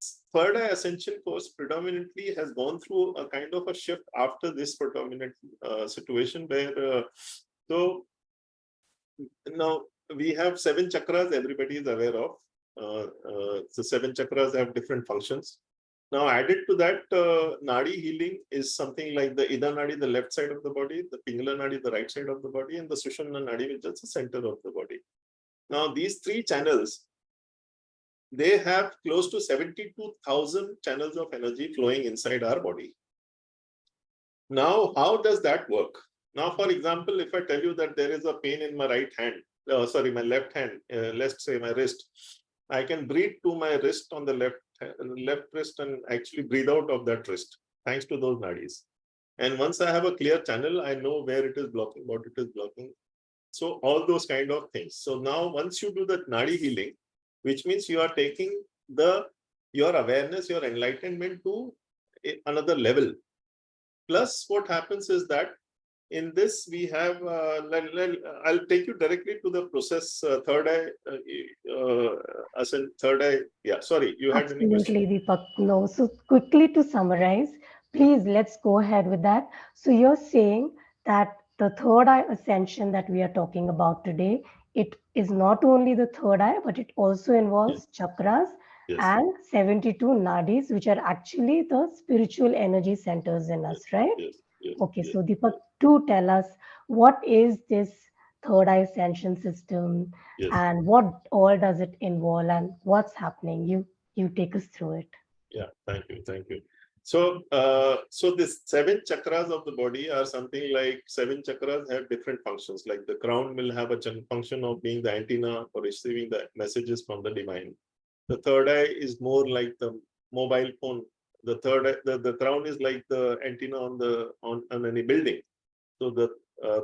this Third Eye Ascension course predominantly has gone through a kind of a shift after this predominant situation where, so now we have 7 chakras everybody is aware of. The 7 chakras have different functions. Now added to that, Nadi healing is something like the Ida Nadi, the left side of the body, the Pingala Nadi, the right side of the body, and the Sushumna Nadi, which is the center of the body. Now these 3 channels, they have close to 72,000 channels of energy flowing inside our body. Now, how does that work? Now, for example, if I tell you that there is a pain in my right hand, my left hand, let's say my wrist, I can breathe to my wrist on the left wrist and actually breathe out of that wrist, thanks to those nadis. And once I have a clear channel, I know where it is blocking, what it is blocking. So all those kind of things. So now once you do that nadi healing, which means you are taking your awareness, your enlightenment to another level. Plus, what happens is that in this we have, I'll take you directly to the process, Third Eye, Third Eye. Yeah, sorry, you had any question? Absolutely, Deepak. No, so quickly to summarize, please let's go ahead with that. So you're saying that the Third Eye Ascension that we are talking about today, it is not only the third eye, but it also involves chakras and 72 nadis, which are actually the spiritual energy centers in us, right? Okay, so Deepak, do tell us, what is this Third Eye Ascension system and what all does it involve and what's happening? You take us through it. Yeah, thank you. So, so this 7 chakras of the body are something like 7 chakras have different functions. Like the crown will have a function of being the antenna for receiving the messages from the divine. The third eye is more like the mobile phone. The third eye, the crown is like the antenna on any building. So the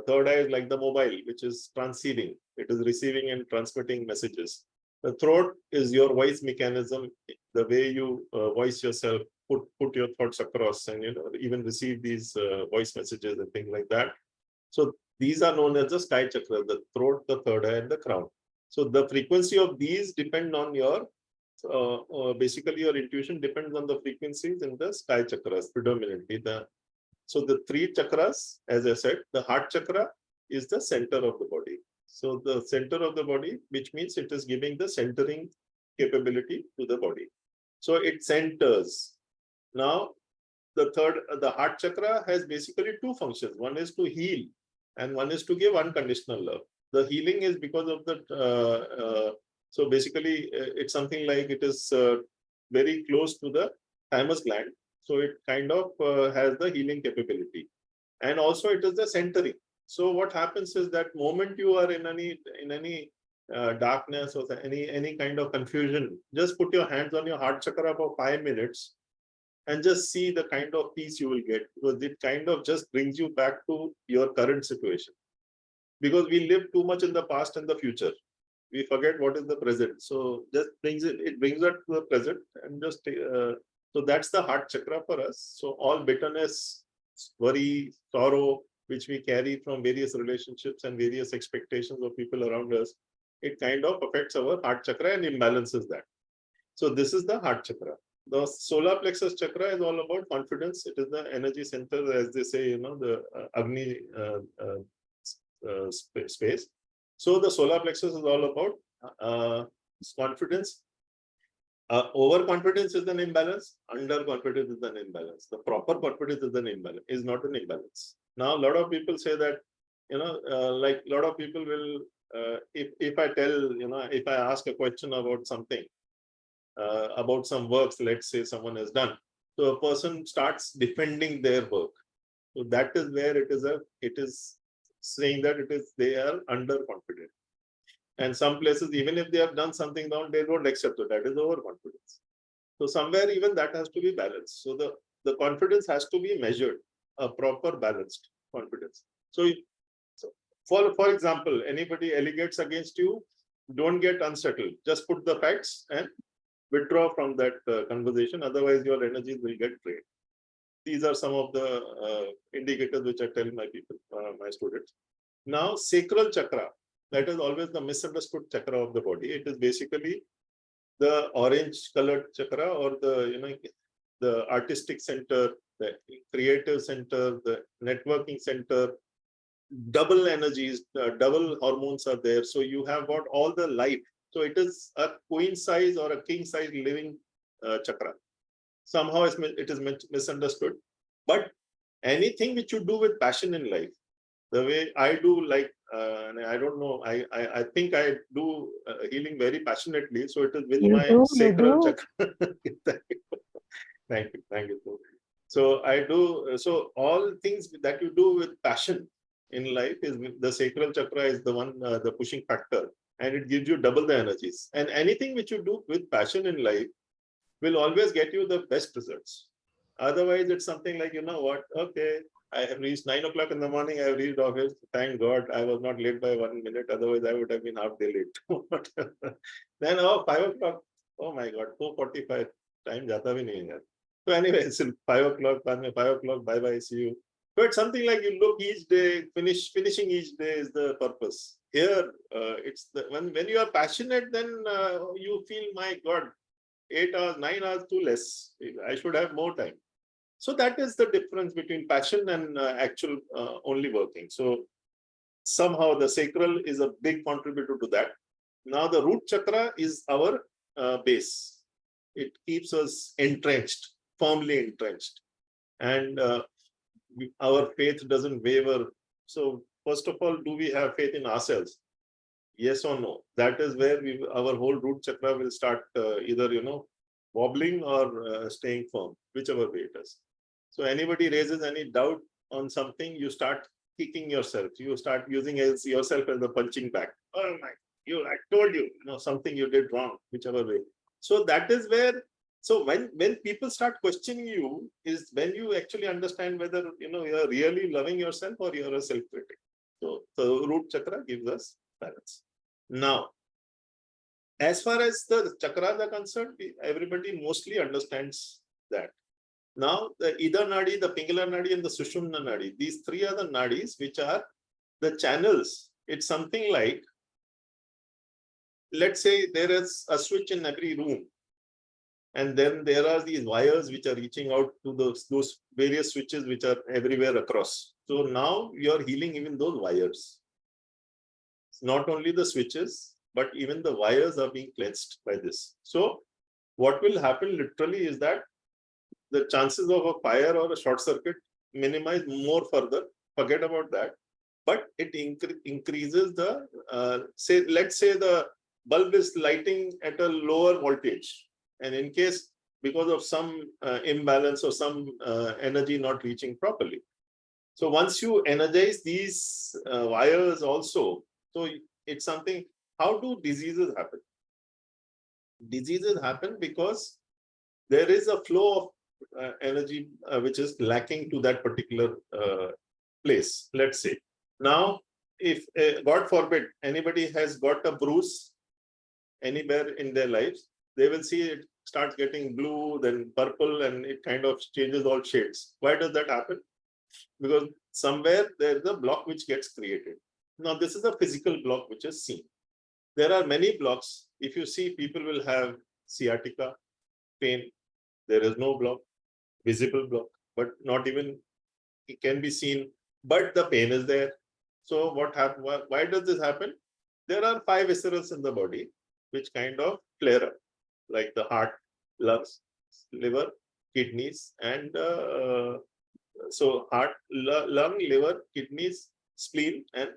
third eye is like the mobile, which is transceiving. It is receiving and transmitting messages. The throat is your voice mechanism, the way you voice yourself, put your thoughts across, and even receive these voice messages and things like that. So these are known as the sky chakra: the throat, the third eye, and the crown. So the frequency of these depend on your basically your intuition depends on the frequencies in the sky chakras predominantly. So the 3 chakras, as I said, the heart chakra is the center of the body. So the center of the body, which means it is giving the centering capability to the body. So it centers. Now, the heart chakra has basically 2 functions. One is to heal and one is to give unconditional love. The healing is because of the, so basically it's something like it is very close to the thymus gland. So it kind of has the healing capability. And also it is the centering. So what happens is that moment you are in any darkness or any kind of confusion, just put your hands on your heart chakra for 5 minutes and just see the kind of peace you will get, because it kind of just brings you back to your current situation. Because we live too much in the past and the future. We forget what is the present. So just brings it brings us to the present and just so that's the heart chakra for us. So all bitterness, worry, sorrow, which we carry from various relationships and various expectations of people around us, it kind of affects our heart chakra and imbalances that. So this is the heart chakra. The solar plexus chakra is all about confidence. It is the energy center, as they say, the Agni space. So the solar plexus is all about confidence. Overconfidence is an imbalance. Underconfidence is an imbalance. The proper confidence is an imbalance. Is not an imbalance. Now, a lot of people say that, like a lot of people will, if I tell, if I ask a question about something, about some works, let's say someone has done, so a person starts defending their work. So that is where it is saying that they are underconfident. And some places, even if they have done something wrong, they don't accept it. That is overconfidence. So somewhere even that has to be balanced. So the confidence has to be measured, a proper balanced confidence. So for example, anybody allegates against you, don't get unsettled. Just put the facts and withdraw from that conversation. Otherwise, your energies will get drained. These are some of the indicators which I tell my people, my students. Now, sacral chakra. That is always the misunderstood chakra of the body. It is basically the orange colored chakra, or the artistic center, the creative center, the networking center, double energies, double hormones are there. So you have got all the life. So it is a queen size or a king size living chakra. Somehow it is misunderstood. But anything which you do with passion in life, the way I do, like, I don't know, I think I do healing very passionately. So it is with my sacral chakra. Thank you. Thank you. So I do, so all things that you do with passion in life is the sacral chakra is the one, the pushing factor, and it gives you double the energies. And anything which you do with passion in life will always get you the best results. Otherwise, it's something like, you know what, okay, I have reached 9 o'clock in the morning, I have reached office. Thank God I was not late by 1 minute. Otherwise, I would have been half day late. Then, 5 o'clock, oh my God, 4:45, time jata bhi nahi hai. So anyway, it's 5 o'clock, 5 o'clock, bye-bye, see you. But something like you look each day, finishing each day is the purpose. Here, it's when you are passionate, then you feel, my God, 8 hours, 9 hours too less. I should have more time. So that is the difference between passion and actual only working. So somehow the sacral is a big contributor to that. Now the root chakra is our base. It keeps us entrenched, firmly entrenched. And our faith doesn't waver. So first of all, do we have faith in ourselves? Yes or no? That is where our whole root chakra will start either, wobbling or staying firm, whichever way it is. So anybody raises any doubt on something, you start kicking yourself. You start using yourself as the punching bag. Oh my, I told you, something you did wrong, whichever way. So that is where, so when people start questioning you, is when you actually understand whether, you're really loving yourself or you're a self-critic. So the root chakra gives us balance. Now, as far as the chakras are concerned, everybody mostly understands that. Now, the Ida Nadi, the Pingala Nadi, and the Sushumna Nadi, these three are the nadis which are the channels. It's something like, let's say there is a switch in every room, and then there are these wires which are reaching out to those various switches which are everywhere across. So now you're healing even those wires. It's not only the switches, but even the wires are being cleansed by this. So what will happen literally is that the chances of a fire or a short circuit minimize more further. Forget about that. But it increases the, let's say the bulb is lighting at a lower voltage. And in case, because of some imbalance or some energy not reaching properly. So once you energize these wires also, so it's something, how do diseases happen? Diseases happen because there is a flow of energy which is lacking to that particular place, let's say. Now, if God forbid, anybody has got a bruise anywhere in their lives, they will see it starts getting blue, then purple, and it kind of changes all shades. Why does that happen? Because somewhere there is a block which gets created. Now, this is a physical block which is seen. There are many blocks. If you see, people will have sciatica, pain. There is no block, visible block, but not even, it can be seen, but the pain is there. So what happens? Why does this happen? There are 5 viscerals in the body which kind of flare up, like the heart, lungs, liver, kidneys, and so heart, lung, liver, kidneys, spleen, and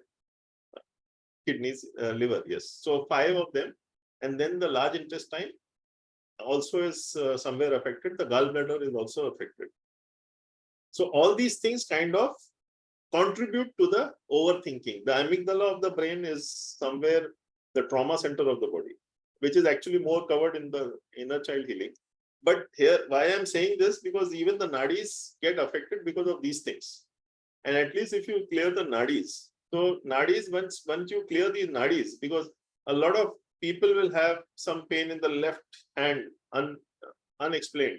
kidneys, liver. Yes. So 5 of them, and then the large intestine also is somewhere affected. The gallbladder is also affected. So all these things kind of contribute to the overthinking. The amygdala of the brain is somewhere the trauma center of the body, which is actually more covered in the inner child healing. But here, why I'm saying this, because even the nadis get affected because of these things. And at least if you clear the nadis, so nadis, once you clear these nadis, because a lot of people will have some pain in the left hand, unexplained.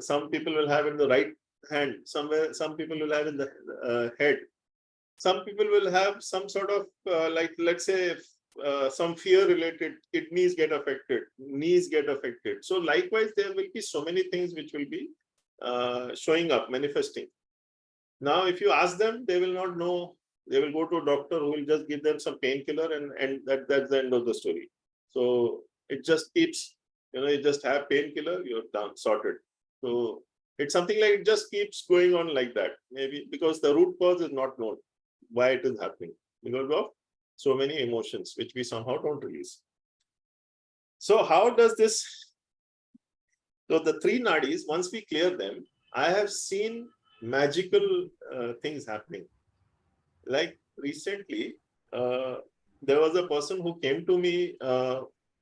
Some people will have in the right hand, somewhere, some people will have in the head. Some people will have some sort of, like, let's say, some fear related, kidneys get affected, knees get affected. So likewise, there will be so many things which will be showing up, manifesting. Now, if you ask them, they will not know. They will go to a doctor who will just give them some painkiller, and that's the end of the story. So it just keeps, you just have painkiller, you're done, sorted. So it's something like it just keeps going on like that. Maybe because the root cause is not known why it is happening, because of so many emotions which we somehow don't release. So how does this? So the three nadis, once we clear them, I have seen magical things happening. Like recently, there was a person who came to me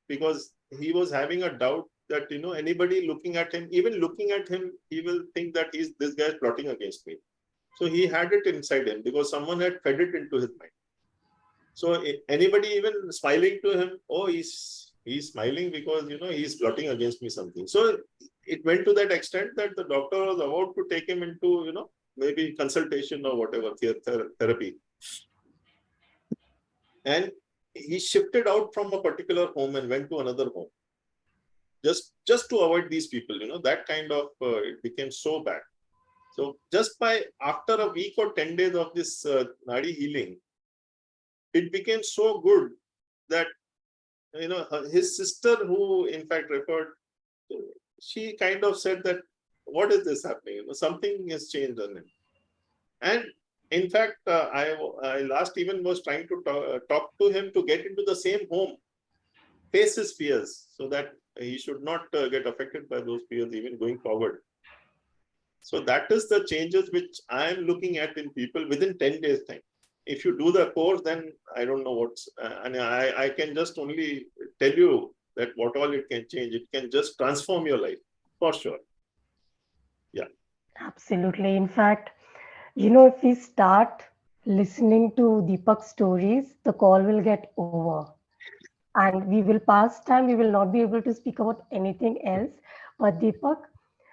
because he was having a doubt that anybody looking at him, even looking at him, he will think that this guy is plotting against me. So he had it inside him because someone had fed it into his mind. So anybody even smiling to him, oh, he's smiling because he's plotting against me something. So it went to that extent that the doctor was about to take him into maybe consultation or whatever therapy, and he shifted out from a particular home and went to another home just to avoid these people. That kind of it became so bad. So just by after a week or 10 days of this nadi healing, it became so good that his sister, who in fact referred, she kind of said that, what is this happening? Something has changed on him. And in fact, I last even was trying to talk to him to get into the same home, face his fears, so that he should not get affected by those fears even going forward. So that is the changes which I am looking at in people within 10 days time. If you do the course, then I don't know what's, and I can just only tell you that what all it can change. It can just transform your life, for sure. Yeah. Absolutely. In fact, if we start listening to Deepakk's stories, the call will get over. And we will pass time, we will not be able to speak about anything else. But Deepakk,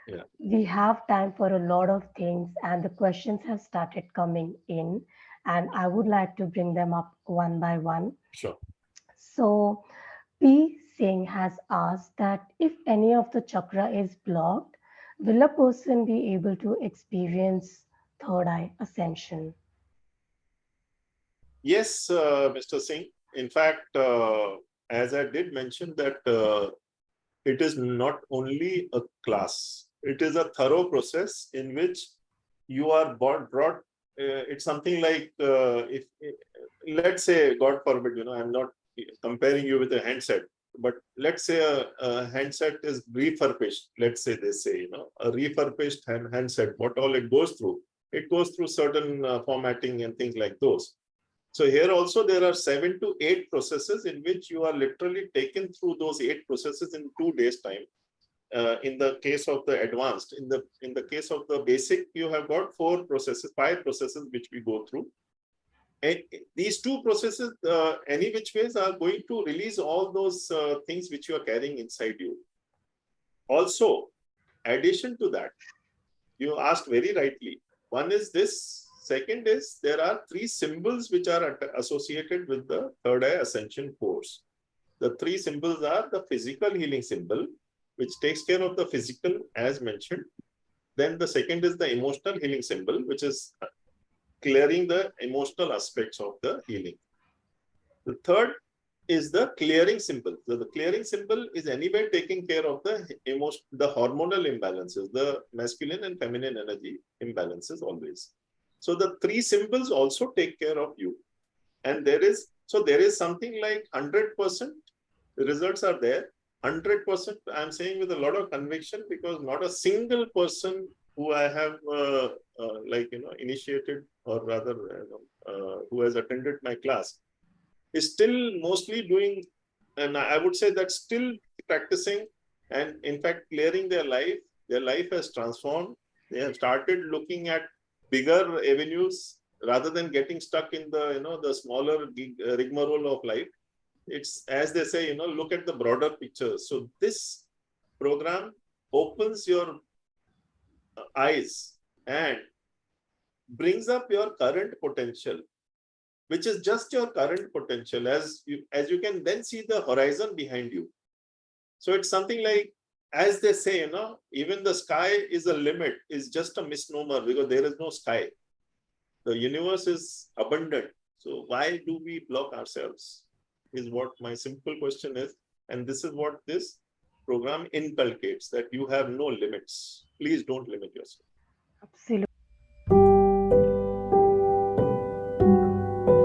Yeah. we have time for a lot of things, and the questions have started coming in. And I would like to bring them up one by one. Sure. So, P. Singh has asked that if any of the chakra is blocked, will a person be able to experience third eye ascension? Yes, Mr. Singh. In fact, as I did mention that it is not only a class, it is a thorough process in which you are brought. It's something like if let's say, God forbid, I'm not comparing you with a handset, but let's say a handset is refurbished. Let's say they say, a refurbished handset, what all it goes through certain formatting and things like those. So here also there are 7 to 8 processes in which you are literally taken through those 8 processes in 2 days time. In the case of the advanced, in the case of the basic, you have got 5 processes which we go through. And these 2 processes, any which ways, are going to release all those things which you are carrying inside you. Also, addition to that, you asked very rightly. One is this. Second is there are 3 symbols which are associated with the Third Eye Ascension course. The 3 symbols are the physical healing symbol, which takes care of the physical as mentioned. Then the second is the emotional healing symbol, which is clearing the emotional aspects of the healing. The third is the clearing symbol. So the clearing symbol is anyway taking care of the hormonal imbalances, the masculine and feminine energy imbalances always. So the 3 symbols also take care of you. And there is something like 100% results are there. 100%, I'm saying with a lot of conviction, because not a single person who I have initiated, or rather who has attended my class, is still mostly doing, and I would say that still practicing, and in fact clearing their life. Their life has transformed. They have started looking at bigger avenues rather than getting stuck in the smaller rigmarole of life. It's, as they say, look at the broader picture. So this program opens your eyes and brings up your current potential, which is just your current potential, as you can then see the horizon behind you. So it's something like, as they say, even the sky is a limit, is just a misnomer, because there is no sky. The universe is abundant. So why do we block ourselves? Is what my simple question is. And this is what this program inculcates, that you have no limits. Please don't limit yourself.